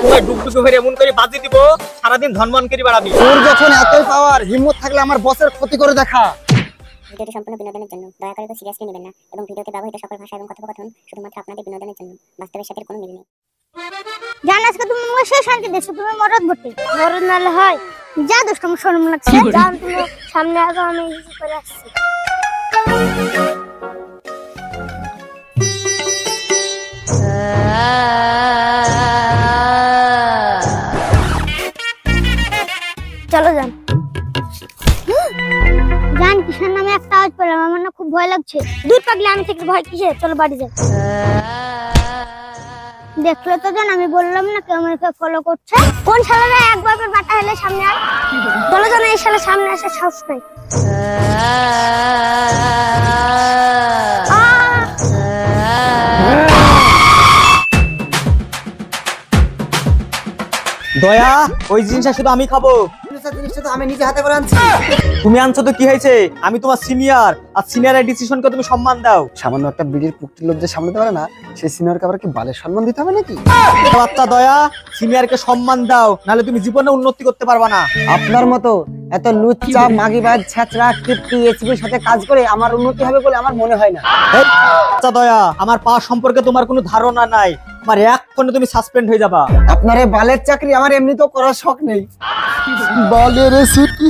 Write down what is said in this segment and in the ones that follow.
তোকে ডুবডুবি ভরে এমন করে বাজি দিব সারাদিন ধনমন করে বাড়াবি। তোর যখন এতই পাওয়ার, হিম্মত থাকলে আমার বসের ক্ষতি করে দেখা। ভিডিওটি সম্পূর্ণ বিনোদনের জন্য, দয়া করে সিরিয়াসলি নেবেন না এবং ভিডিওতে ব্যবহৃত সকল ভাষা এবং কথোপকথন শুধুমাত্র আপনাদের বিনোদনের জন্য, বাস্তবের সাথে কোনো মিল নেই। জান আজকে তুমি মোশে শান্তি দেছো, তুমি মরদ বটে। মরদ নালে হয় যা দোস্ত, আমার শরম লাগছে। জান তুমি সামনে আগো, আমি কিছু করে আসছি। চলো জান। জান কিসের নামে একটা আওয়াজ পেলাম, আমার না খুব ভয় লাগছে। দূর পাগলে আমি থেকে ভয় কিসে, চলো বাড়ি যাই। দেখলে তো জান, আমি বললাম না কেউ আমাকে ফলো করছে। কোন শালারা একবার বাটা হলে সামনে আয়। বলো জান এই শালা সামনে আসে সাহস নাই। দয়া, ওই জিনিসটা শুধু আমি খাবো। জিনিসটা তো আমি নিজে হাতে করে আনছি। তুমি আনছো তো কি হয়েছে? আমি তোমার সিনিয়র, আর সিনিয়রের ডিসিশনকে তুমি সম্মান দাও। সামান্য একটা বিড়ির পুক্তির লোভ যে সামলাতে পারে না, সেই সিনিয়রকে আবার কি বালের সম্মান দিতে হবে নাকি? বাচ্চা দয়া, সিনিয়রকে সম্মান দাও, নাহলে তুমি জীবনে উন্নতি করতে পারবা না। আপনার মতো এত লুচ্চা মাগিবাজ ছেচরা কীর্তি এসিপির সাথে কাজ করে আমার উন্নতি হবে বলে আমার মনে হয় না। বাচ্চা দয়া, আমার পাওয়ার সম্পর্কে তোমার কোনো ধারণা নাই। আমার এক ফোনে তুমি সাসপেন্ড হয়ে যাবা। আপনার এই বালের চাকরি আমার এমনিতেও করার শখ নেই। বালের সিটি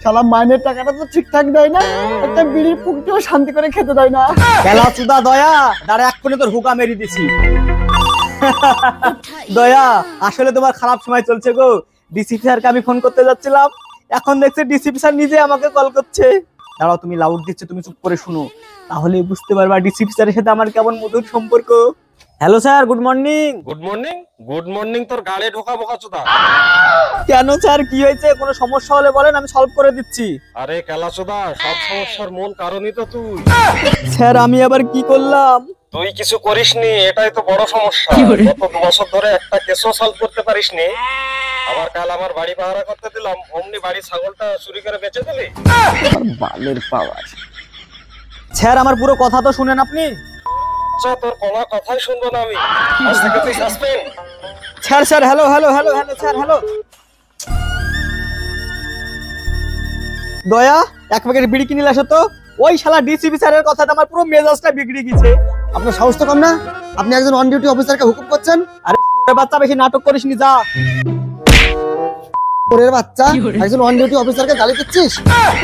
শালা মাইনের টাকাটা তো ঠিকঠাক দেয় না, একটা বিড়ির পুকটিও শান্তি করে খেতে দেয় না। খেলা চুদা দয়া, দাঁড়া এক ফোনে তোর হুকা মেরে দিছি। দয়া, আসলে তোমার খারাপ সময় চলছে গো। ডিসিপি স্যারকে আমি ফোন করতে যাচ্ছিলাম, এখন দেখছি ডিসিপি স্যার নিজে আমাকে কল করছে। দাঁড়াও, তুমি লাউড দিচ্ছে, তুমি চুপ করে শুনো, তাহলে বুঝতে পারবা ডিসিপি স্যারের সাথে আমার কেমন মধুর সম্পর্ক। Hello sir, good morning. Good morning? Good morning তোর গালে ঢোকা বোকাচোদা। কেন স্যার, কি হয়েছে? কোনো সমস্যা হলে বলেন, আমি সলভ করে দিচ্ছি। আরে কেলাচোদা, সব সমস্যার মূল কারণই তো তুই। স্যার আমি আবার কি করলাম? তুই কিছু করিসনি, এটাই তো বড় সমস্যা। গত 2 বছর ধরে একটা কেসও সলভ করতে পারিসনি। আবার কাল আমার বাড়ি পাহারা করতে দিলাম, অমনি বাড়ি ছাগলটা চুরি করে বেচে দিলি। বালের পাওয়ার। স্যার আমার পুরো কথা তো শুনেন আপনি। তোর কোনো কথাই শুনবো না আমি। আজ থেকে তুই suspend. Sir sir hello hello hello hello sir hello. দয়া, এক প্যাকেট বিড়ি কিনে আসো তো। ওই শালা ডিসিপি স্যারের কথাতে আমার পুরো মেজাজটা বিগড়ে গেছে। আপনার সাহস তো কম না, আপনি একজন অন ডিউটি অফিসারকে হুকুম করছেন। আরে বাচ্চা, বেশি নাটক করিস নি, যা। ওরে বাচ্চা, একজন অন ডিউটি অফিসারকে গালি দিচ্ছিস?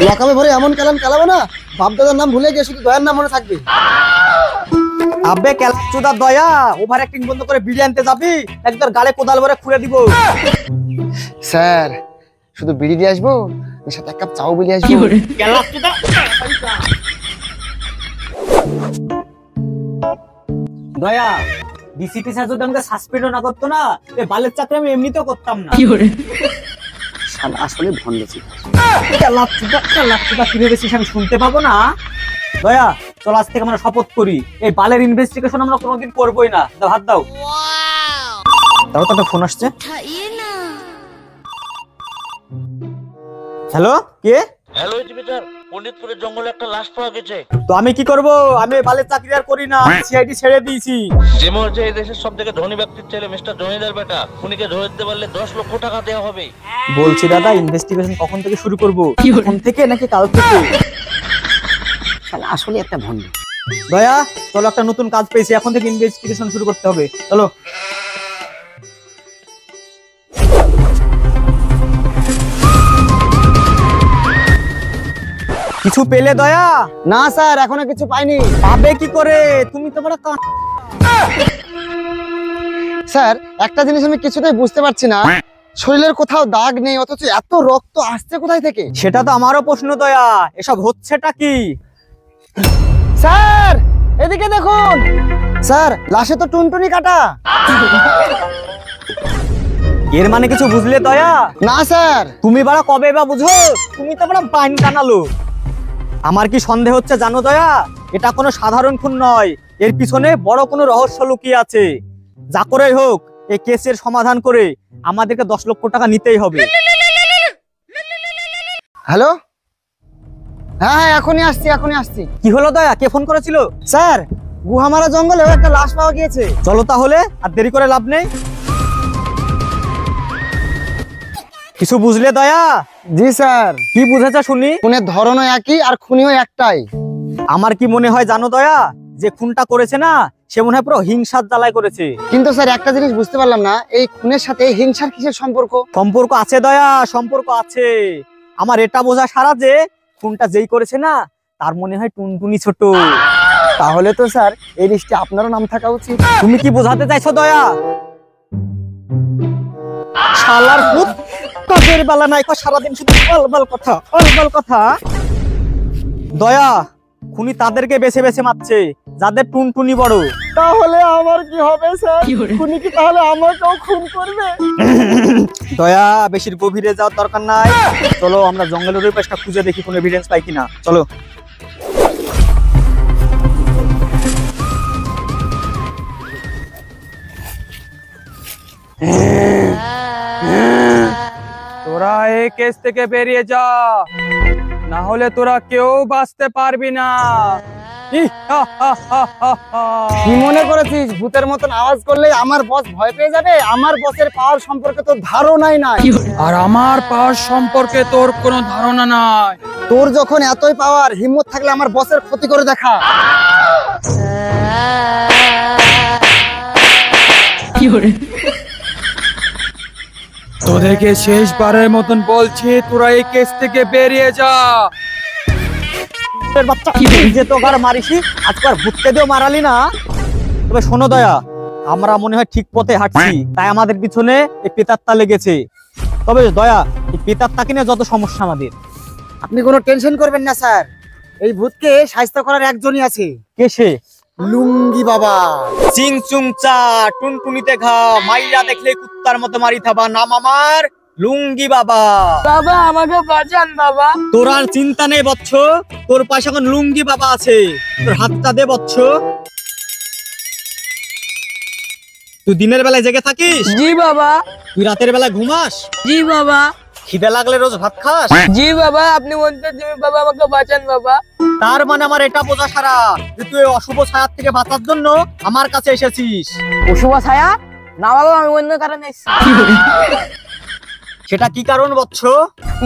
লকাবে ভরে এমন কালাম কালাবো না, বাপদাদার নাম ভুলে গিয়ে শুধু দয়ার নাম মনে থাকবে। আবে কেলাচোদা দয়া, ওভার অ্যাক্টিং বন্ধ করে বিড়ি আনতে যাবি, একদম গালে কোদাল ভরে খুঁড়ে দিব। স্যার শুধু বিড়ি দিয়ে আসবো, এর সাথে 1 কাপ চাও বিলি আসবো। কেলাচোদা দয়া, ডিসিপি স্যার যদি আমাকে সাসপেন্ড না করতো না, এই বালের চাকরি আমি এমনিতেও করতাম না। শালা আসলে ভন্ড ছিল। কেলাচোদা কি ভেবেছিস আমি শুনতে পাবো না? দয়া চল, আজ থেকে আমরা শপথ করি এই বালের ইনভেস্টিগেশন আমরা কোনোদিন করবোই না। দাও হাত দাও। দাও তো, একটা ফোন আসছে। হ্যালো, কে? হ্যালো ইন্সপেক্টর, পণ্ডিতপুরের জঙ্গলে একটা লাশ পাওয়া গেছে। তো আমি কি করব? আমি বালের চাকরি আর করি না, সিআইডি ছেড়ে দিয়েছি। যে মর্যাদা এই দেশের সবথেকে ধনী ব্যক্তির ছেলে মিস্টার জমিদার বেটা, খুনিকে ধরে দিতে পারলে 10 লক্ষ টাকা দেওয়া হবে। বলছি দাদা, ইনভেস্টিগেশন কখন থেকে শুরু করব? এখন থেকে নাকি কাল থেকে? শালা আসলে একটা ভন্ড। দয়া চলো, একটা নতুন কাজ পেয়েছি, এখন থেকে ইনভেস্টিগেশন শুরু করতে হবে, চলো। কিছু পেলে দয়া? না স্যার, এখনো কিছু পাইনি। পাবে কি করে? তুমি তো বড় স্যার একটা জিনিস আমি কিছুতেই বুঝতে পারছি না, শরীরের কোথাও দাগ নেই অথচ এত রক্ত আসছে কোথায় থেকে? সেটা তো আমারও প্রশ্ন দয়া, এসব হচ্ছেটা কি? স্যার এদিকে দেখুন। স্যার লাশে তো টুনটুনি কাটা। এর মানে কিছু বুঝলে দয়া? না স্যার। তুমি বাড়া কবে বা বুঝো? তুমি তো বড় বাইন কানালো। আমার কি সন্দেহ হচ্ছে জানো দয়া, এটা কোনো সাধারণ খুন নয়, এর পিছনে বড় কোনো রহস্য লুকিয়ে আছে। যা করেই হোক এই কেসের সমাধান করে আমাদেরকে 10 লক্ষ টাকা নিতেই হবে। হ্যালো, হ্যাঁ এখনই আসছি। কি হলো দয়া, কে ফোন করেছিল? স্যার গুহামারা জঙ্গলে একটা লাশ পাওয়া গিয়েছে। চলো তাহলে, আর দেরি করে লাভ নেই। কিছু বুঝলে দয়া? জি স্যার, কি বুঝেছে শুনি? খুনের ধরনও একই আর খুনিও একটাই। আমার কি মনে হয় জানো দয়া, যে খুনটা করেছে না সে মনে হয় পুরো হিংসার জ্বালায় করেছে। কিন্তু স্যার একটা জিনিস বুঝতে পারলাম না, এই খুনের সাথে হিংসার কিসের সম্পর্ক? সম্পর্ক আছে দয়া, সম্পর্ক আছে। আমার এটা বোঝা সারা যে খুনটা যেই করেছে না তার মনে হয় টুনটুনি ছোট। তাহলে তো স্যার এই লিস্টে আপনারও নাম থাকা উচিত। তুমি কি বোঝাতে চাইছো দয়া? শালার ভূত, কাজের বেলা নাই কো, সারাদিন শুধু বলবল কথা বলবল কথা। দয়া, খুনি তাদেরকে বেছে বেছে মারছে যাদের টুনটুনি বড়। তাহলে আমার কি হবে স্যার? খুনি কি তাহলে আমাকেও খুন করবে? দয়া, বেশির গভীরে যাওয়ার দরকার নাই। চলো আমরা জঙ্গলের ওই পাশটা খুঁজে দেখি কোনো এভিডেন্স পাই কিনা। চলো। তোরা এই কেস থেকে বেরিয়ে যা, না হলে তোরা কেউ বাঁচতে পারবি না। কি মনে করেছিস ভূতের মতন আওয়াজ করলে আমার বস ভয় পেয়ে যাবে? আমার বসের পাওয়ার সম্পর্কে তো ধারণাই নাই। আর আমার পাওয়ার সম্পর্কে তোর কোনো ধারণা নাই। তোর যখন এতই পাওয়ার, হিম্মত থাকলে আমার বসের ক্ষতি করে দেখা। তোদেরকে শেষবারের মতন বলছি, তোরা এই কেস থেকে বেরিয়ে যা। বাচ্চা যে তো গার মারিসি, আজকাল ভূতকে দিয়েও মারালি না। তবে শোনো দয়া, আমরা মনে হয় ঠিক পথে হাঁটছি, তাই আমাদের পিছনে এই পেতাত্তা লেগেছে। তবে দয়া, এই পেতাত্তাকে নিয়ে যত সমস্যা আমাদের। আপনি কোনো টেনশন করবেন না স্যার, এই ভূতকে শায়েস্তা করার একজনই আছে। কে সে? লুঙ্গি বাবা। চিং চুং চা, টুনটুনিতে ঘা, মাইয়া দেখলে কুত্তার মতো মারি থাবা, নাম আমার লুঙ্গি বাবা। বাবা আমাকে বাঁচান বাবা। তোর আর চিন্তা নেই বচ্চ, তোর পাশে এখন লুঙ্গি বাবা আছে। তোর হাতটা দে বচ্চ। তুই দিনের বেলায় জেগে থাকিস? জি বাবা। তুই রাতের বেলায় ঘুমাস? জি বাবা। খিদে লাগলে রোজ ভাত খাস? জি বাবা। আপনি বলতে তুমি বাবা আমাকে বাঁচান বাবা। তার মানে আমার এটা বোঝা সারা যে তুই এই অশুভ ছায়ার থেকে বাঁচার জন্য আমার কাছে এসেছিস। অশুভ ছায়া? না বাবা, আমি অন্য কারণে এসেছি। সেটা কি কারণ বচ্চ?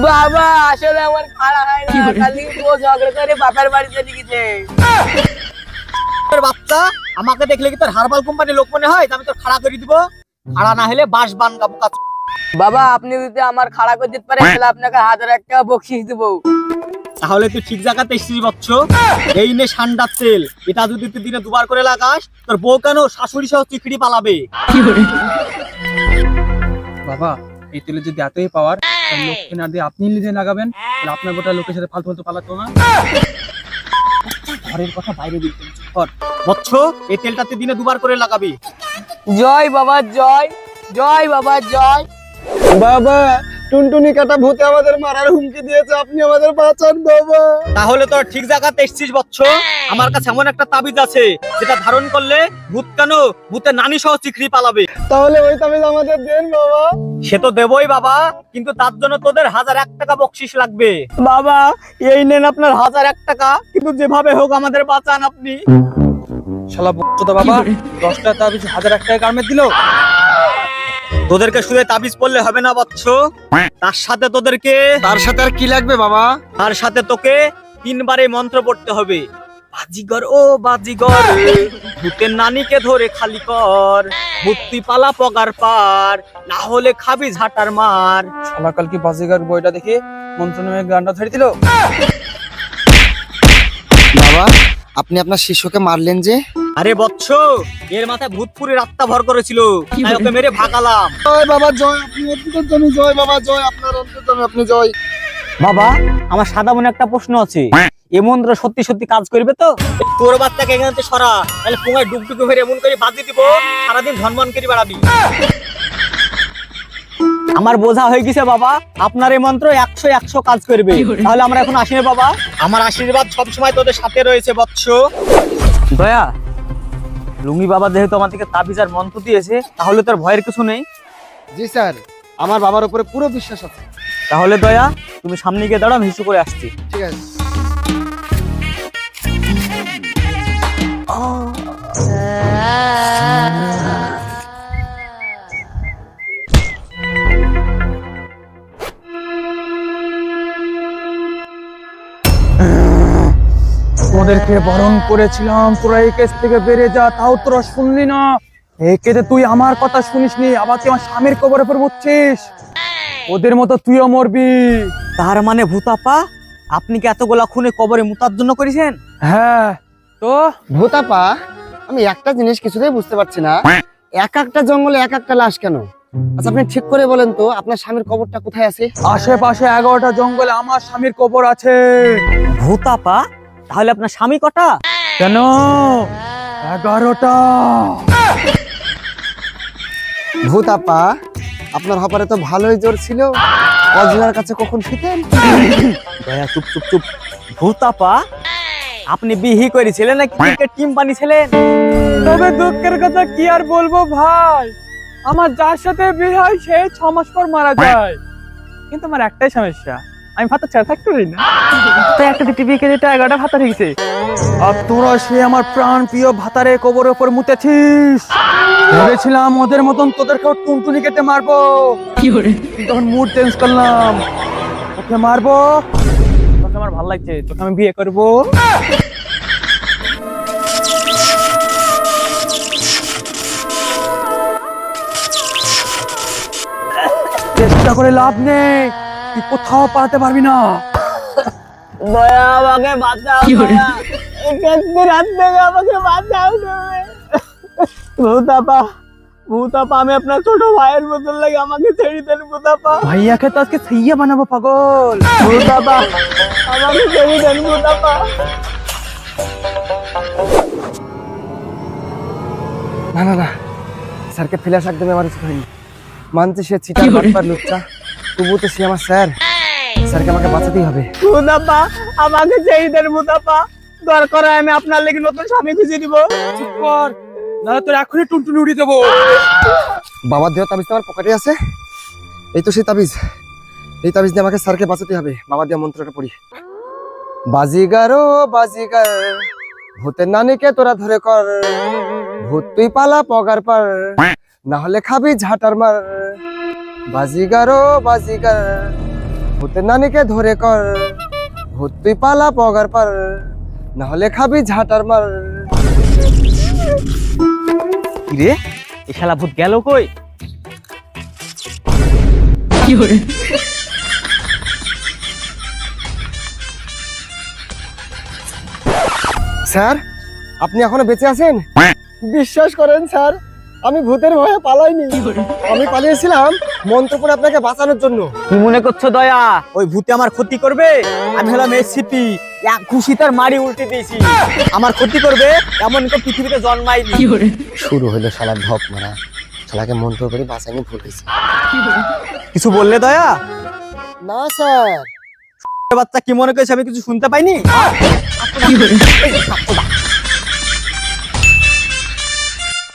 বাবা আসলে আমার খাড়া হয় না, খালি ও ঝগড়া করে বাপের বাড়িতে লিখেছে। তোর বাচ্চা আমাকে দেখলে কি তোর হারবাল কোম্পানির লোক মনে হয়? আমি তোর খাড়া করে দিব। খাড়া না হলে বাঁশ বান গাবো কাজ। বাবা আপনি যদি আমার খাড়া করে দিতে পারেন তাহলে আপনাকে 1000 টাকা বকশিশ দেবো। তাহলে তুই ঠিক জায়গাতে এসেছিস বচ্চ। এই নে সান্ডার তেল, এটা যদি তুই দিনে দুবার করে লাগাস, তোর বউ কেন শাশুড়ি সহ চিকড়ি পালাবে। বাবা এই তেলে যদি এতই পাওয়ার, লোককে না দিয়ে আপনি নিজে লাগাবেন, তাহলে আপনার গোটা লোকের সাথে ফালতু ফালতু পালাতো না। ঘরের কথা বাইরে বলতে বচ্চ, এই তেলটা তুই দিনে দুবার করে লাগাবি। জয় বাবা জয়, জয় বাবা জয়। বাবা, টুনটুনি কাটা ভূতে আমাদের মারার হুমকি দিয়েছে, আপনি আমাদের বাঁচান বাবা। তাহলে তোর ঠিক জায়গাতে এসেছিস বচ্চ। আমার কাছে এমন একটা তাবিজ আছে যেটা ধারণ করলে ভূত কেন ভূতের নানি সহ চিকড়ি পালাবে। তাহলে ওই তাবিজ আমাদের দেন বাবা। সে তো দেবই বাবা, কিন্তু তার জন্য তোদের 1001 টাকা বকশিশ লাগবে। বাবা এই নেন আপনার 1001 টাকা, কিন্তু যেভাবে হোক আমাদের বাঁচান আপনি। শালা বকচোদা বাবা, 10 টাকা তাবিজ 1001 টাকা কারমে দিল। তোদেরকে শুধু তাবিজ পড়লে হবে না বচ্চ, তার সাথে তোদেরকে তার সাথে আর কি লাগবে বাবা? তার সাথে তোকে 3 বারে মন্ত্র পড়তে হবে। বাজিগর ও বাজিগর, ভূতের নানিকে ধরে খালি কর, মুক্তি পালা পগার পার, না হলে খাবি ঝাঁটার মার। শালা কালকে বাজিগার বইটা দেখে মন্ত্র নামে গানটা ছেড়ে দিল। বাবা, আপনি আপনার শিশুকে মারলেন যে? আরে বৎস, এর মাথায় ভূতপুরের আত্মা ভর করেছিল, তাই ওকে মেরে ভাগালাম। জয় বাবা জয়, আপনি অন্তর্যামী, জয় বাবা জয়, আপনার অন্তর্যামী, আপনি জয়। বাবা আমার সাদা মনে একটা প্রশ্ন আছে, এ মন্ত্র সত্যি সত্যি কাজ করবে তো? তোর বাচ্চাকে এখান থেকে সরা, তাহলে পুঙ্গায় ডুবডুবি ফেরে এমন করে বাজি দিব, সারাদিন ঝনমন করে বেড়াবি। আমার বোঝা হয়ে গেছে বাবা, আপনার এই মন্ত্র 100 কাজ করবে। তাহলে আমরা এখন আসি বাবা। আমার আশীর্বাদ সবসময় তোদের সাথে রয়েছে বৎস। দয়া, লুঙ্গি বাবা যেহেতু আমাদেরকে তাবিজ আর মন্ত্র দিয়েছে, তাহলে তোর ভয়ের কিছু নেই? জি স্যার, আমার বাবার উপরে পুরো বিশ্বাস আছে। তাহলে দয়া তুমি সামনে গিয়ে দাঁড়াও, আমি হিসু করে আসছি। ঠিক আছে। তোকে বারণ করেছিলাম তোরা এই কেস থেকে বেরিয়ে যা, তাও তোরা শুনলি না। এই কেসে তুই আমার কথা শুনিসনি, আবার তুই আমার স্বামীর কবরের উপর মুতছিস। ওদের মতো তুইও মরবি। তার মানে ভূতাপা আপনি কি এতগুলা খুনে কবরে মুতার জন্য করেছেন? হ্যাঁ তো ভূতাপা, আমি একটা জিনিস কিছুতেই বুঝতে পারছি না, এক একটা জঙ্গলে এক একটা লাশ কেন? আচ্ছা আপনি ঠিক করে বলেন তো, আপনার স্বামীর কবরটা কোথায় আছে? আশেপাশে 11টা জঙ্গলে আমার স্বামীর কবর আছে। ভূতাপা তাহলে আপনার স্বামী কটা? কেন? 11টা। ভূতাপা, আপনার হপারে তো ভালোই জোর ছিল, অজনার কাছে কখন ফিতেন? দয়া চুপ চুপ চুপ। ভূতাপা আপনি বিহি করেছিলেন নাকি ক্রিকেট টিম বানিয়েছিলেন? তবে দুঃখের কথা কি আর বলবো ভাই, আমার যার সাথে বিয়ে হয় সে 6 মাস পর মারা যায়। কিন্তু আমার একটাই সমস্যা, আমি ভাতা ছেড়ে থাকতে পারি না। তাই একটা টিভি কেটে 11টা ভাতা রেখেছে। আর তোরা সে আমার প্রাণ প্রিয় ভাতারে কবরের উপর মুতেছিস। ভেবেছিলাম ওদের মতন তোদেরকেও টুনটুনি কেটে মারবো, তখন মুড চেঞ্জ করলাম। ওকে মারবো, তোকে আমার ভালো লাগছে, তোকে আমি বিয়ে করবো। চেষ্টা করে লাভ নেই, তুই কোথাও পালাতে পারবি না। দয়া আমাকে বাঁচাও, দয়া। এই কেসের হাত থেকে আমাকে বাঁচাও তুমি। ভূতাপা, ভূতাপা আমি আপনার ছোট ভাইয়ের মতন লাগে, আমাকে ছেড়ে দেন ভূতাপা। ভাইয়াকে তো আজকে সাইয়া বানাবো পাগল। ভূতাপা আমাকে ছেড়ে দেন ভূতাপা। না না না, স্যারকে ফ্ল্যাশ একদম আমার উচিত হয়নি। মানছি সে চিটার বাটপার লুচ্চা, তবুও তো সে আমার স্যার, স্যারকে আমাকে বাঁচাতেই হবে। ভূতাপা আমাকে ছেড়ে দেন ভূতাপা, দরকার হয় আমি আপনার লেগে নতুন স্বামী খুঁজে দিব। চুপ কর, নাহলে তোর এখনই টুনটুনি উড়িয়ে দেবো। বাবার দেওয়া তাবিজ তো আমার পকেটে আছে, এই তো সেই তাবিজ। এই তাবিজ দিয়ে আমাকে স্যারকে বাঁচাতে হবে। বাবা দেওয়া মন্ত্রটা পড়ি। বাজিগারো বাজিগার, ভূতের নানিকে তোরা ধরে কর, ভূত তুই পালা পগার পার, না হলে খাবি ঝাঁটার মার। বাজিগারো বাজিগার, ভূতের নানিকে ধরে কর, ভূত তুই পালা পগার পার, না হলে খাবি ঝাঁটার মার। কি রে, এই শালা ভূত গেল কই? স্যার, আপনি এখনো বেঁচে আছেন? বিশ্বাস করেন স্যার, আমি ভূতের ভয়ে পালাইনি, আমি পালিয়েছিলাম মন্ত্র পড়ে আপনাকে বাঁচানোর জন্য। কি মনে করছো দয়া, ওই ভূতে আমার ক্ষতি করবে? আমি হলাম এসিপি, এক খুশি তার মারি উল্টে দিয়েছি। আমার ক্ষতি করবে এমন কেউ পৃথিবীতে জন্মায়নি। শুরু হলো শালার ঢপ মারা, শালাকে মন্ত্র করে বাঁচাইনি, ভুল হয়েছে। কিছু বললে দয়া? না স্যার। বাচ্চা কি মনে করছে আমি কিছু শুনতে পাইনি?